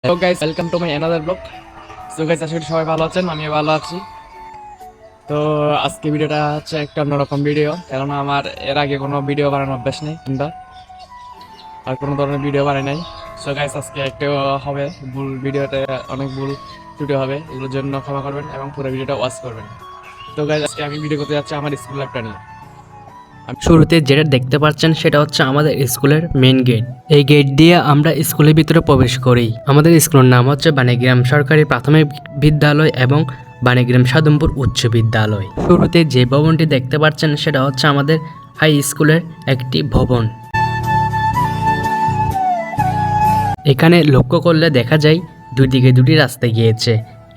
Hello guys, welcome to my another blog. So guys, আশা করি সবাই ভালো আছেন, আমিও ভালো আছি। তো আজকে ভিডিওটা হচ্ছে একটা অন্যরকম ভিডিও, কেননা আমার এর আগে কোনো ভিডিও বানানোর অভ্যাস নেই কিংবা আর কোনো ধরনের ভিডিও বানাই নাই। সো গাইস, আজকে একটা হবে ভুল, ভিডিওতে অনেক ভুল ত্রুটি হবে, এগুলোর জন্য ক্ষমা করবেন এবং পুরো ভিডিওটা ওয়াচ করবেন। তো গাইস, আজকে আমি ভিডিও করতে যাচ্ছি আমার স্কুল লাইফটা নিয়ে। শুরুতে যেটা দেখতে পাচ্ছেন সেটা হচ্ছে আমাদের স্কুলের মেন গেট। এই গেট দিয়ে আমরা স্কুলের ভিতরে প্রবেশ করি। আমাদের স্কুলের নাম হচ্ছে বাণীগ্রাম সরকারি প্রাথমিক বিদ্যালয় এবং বাণীগ্রাম সাদমপুর উচ্চ বিদ্যালয়। শুরুতে যে ভবনটি দেখতে পাচ্ছেন সেটা হচ্ছে আমাদের হাই স্কুলের একটি ভবন। এখানে লক্ষ্য করলে দেখা যায় দুই দিকে দুটি রাস্তা গিয়েছে।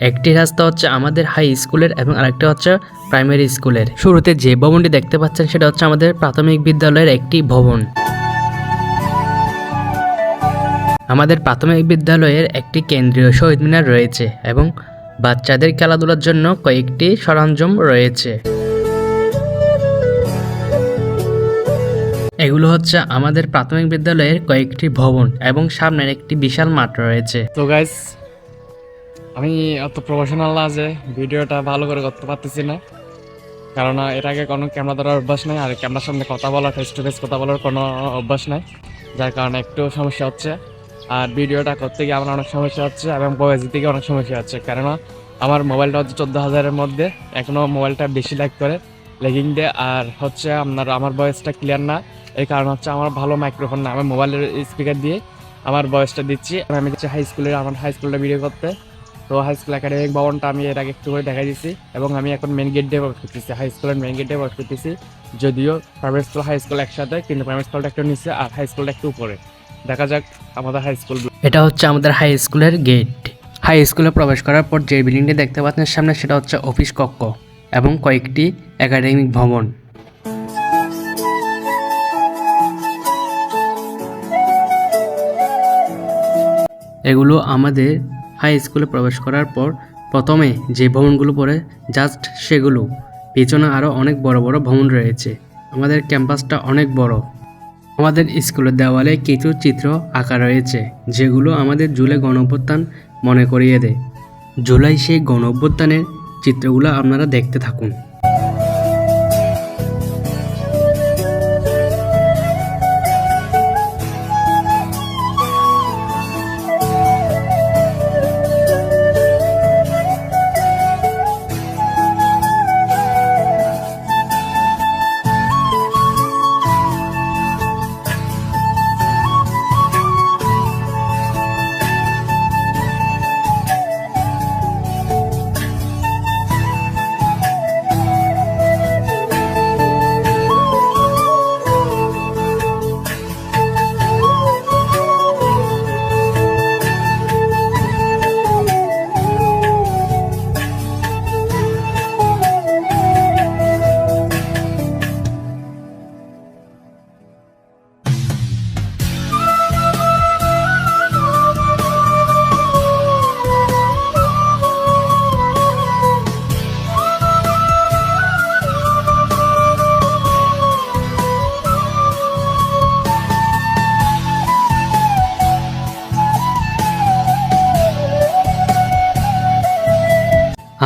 একটি রাস্তা হচ্ছে আমাদের হাই স্কুলের এবং আরেকটা হচ্ছে প্রাইমারি স্কুলের। শুরুতে যে ভবনটি দেখতে পাচ্ছেন সেটা হচ্ছে আমাদের প্রাথমিক বিদ্যালয়ের একটি ভবন। আমাদের প্রাথমিক বিদ্যালয়ের একটি কেন্দ্রীয় শহীদ মিনার রয়েছে এবং বাচ্চাদের খেলাধুলার জন্য কয়েকটি সরঞ্জাম রয়েছে। এগুলো হচ্ছে আমাদের প্রাথমিক বিদ্যালয়ের কয়েকটি ভবন এবং সামনের একটি বিশাল মাঠ রয়েছে। তো গাইস, আমি অত প্রফেশনাল না যে ভিডিওটা ভালো করে করতে পারতেছি না, কারণ এর আগে কোনো ক্যামেরা ধরার অভ্যাস নাই, আর ক্যামেরার সামনে কথা বলা, ফেস টু ফেস কথা বলার কোনো অভ্যাস নাই, যার কারণে একটু সমস্যা হচ্ছে। আর ভিডিওটা করতে গিয়ে আমার অনেক সমস্যা হচ্ছে এবং ভয়েস দিতে গিয়ে অনেক সমস্যা হচ্ছে, কেননা আমার মোবাইলটা হচ্ছে 14,000-এর মধ্যে, এখনও মোবাইলটা বেশি ল্যাগ করে, লেগিং দিয়ে, আর হচ্ছে আমার ভয়েসটা ক্লিয়ার না। এই কারণ হচ্ছে আমার ভালো মাইক্রোফোন না, আমি মোবাইলের স্পিকার দিয়ে আমার ভয়েসটা দিচ্ছি। আমি দিচ্ছি আমার হাই স্কুলের ভিডিও করতে। তো হাই স্কুল একাডেমিক ভবনটা আমি এর আগে একটু করে দেখাই দিচ্ছি এবং আমি এখন মেন গেট দিয়ে প্রবেশ করতেছি, হাই স্কুলের মেন গেট দিয়ে প্রবেশ করতেছি। যদিও প্রাইমারি স্কুল হাই স্কুল একসাথে, কিন্তু প্রাইমারি স্কুলটা একটু নিচে আর হাই স্কুলটা একটু উপরে। দেখা যাক আমাদের হাই স্কুল। এটা হচ্ছে আমাদের হাই স্কুলের গেট। হাই স্কুলে প্রবেশ করার পর যে বিল্ডিংটি দেখতে পাচ্ছেন সামনে সেটা হচ্ছে অফিস কক্ষ এবং কয়েকটি একাডেমিক ভবন। এগুলো আমাদের হাই স্কুলে প্রবেশ করার পর প্রথমে যে ভবনগুলো পড়ে জাস্ট সেগুলো। পেছনে আরও অনেক বড় বড় ভবন রয়েছে। আমাদের ক্যাম্পাসটা অনেক বড়। আমাদের স্কুলের দেওয়ালে কিছু চিত্র আঁকা রয়েছে, যেগুলো আমাদের জুলাই গণঅভ্যুত্থান মনে করিয়ে দেয়। জুলাই সেই গণঅভ্যুত্থানের চিত্রগুলো আপনারা দেখতে থাকুন।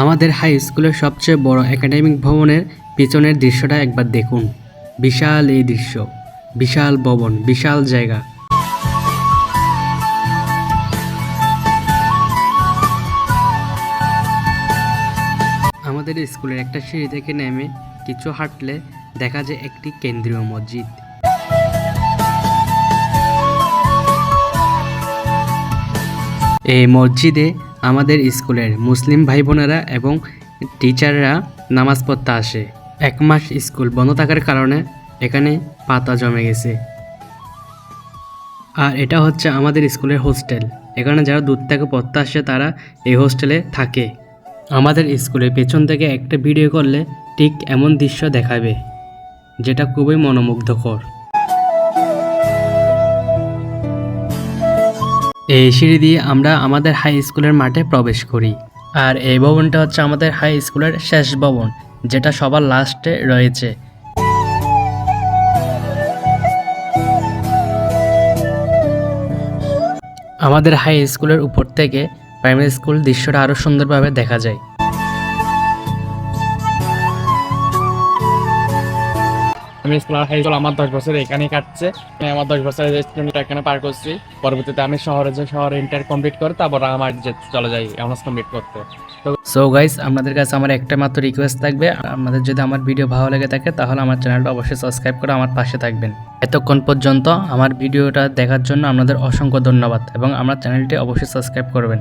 আমাদের হাই স্কুলের সবচেয়ে বড় একাডেমিক ভবনের পিছনের দৃশ্যটা একবার দেখুন। বিশাল এই দৃশ্য, বিশাল ভবন, বিশাল জায়গা। আমাদের স্কুলের একটা সিঁড়ি থেকে নেমে কিছু হাঁটলে দেখা যায় একটি কেন্দ্রীয় মসজিদ। এই মসজিদে আমাদের স্কুলের মুসলিম ভাই বোনেরা এবং টিচাররা নামাজ পড়তে আসে। 1 মাস স্কুল বন্ধ থাকার কারণে এখানে পাতা জমে গেছে। আর এটা হচ্ছে আমাদের স্কুলের হোস্টেল। এখানে যারা দূর থেকে পড়তে আসে তারা এই হোস্টেলে থাকে। আমাদের স্কুলের পেছন থেকে একটা ভিডিও করলে ঠিক এমন দৃশ্য দেখাবে, যেটা খুবই মনোমুগ্ধকর। এই সিঁড়ি দিয়ে আমরা আমাদের হাই স্কুলের মাঠে প্রবেশ করি। আর এই ভবনটা হচ্ছে আমাদের হাই স্কুলের শেষ ভবন, যেটা সবার লাস্টে রয়েছে। আমাদের হাই স্কুলের উপর থেকে প্রাইমারি স্কুল দৃশ্যটা আরও সুন্দরভাবে দেখা যায়। আমি স্কুল আর হাই স্কুল আমার 10 বছর এখানেই কাটছে। আমি আমার 10 বছরের স্টুডেন্টটা এখানে পার করছি। পরবর্তীতে আমি শহরে ইন্টার কমপ্লিট করে তারপর আমার যে চলে যাই অনার্স কমপ্লিট করতে। সো গাইস, আপনাদের কাছে আমার একটা মাত্র রিকোয়েস্ট থাকবে, আমাদের যদি আমার ভিডিও ভালো লেগে থাকে তাহলে আমার চ্যানেলটা অবশ্যই সাবস্ক্রাইব করে আমার পাশে থাকবেন। এতক্ষণ পর্যন্ত আমার ভিডিওটা দেখার জন্য আপনাদের অসংখ্য ধন্যবাদ এবং আমার চ্যানেলটি অবশ্যই সাবস্ক্রাইব করবেন।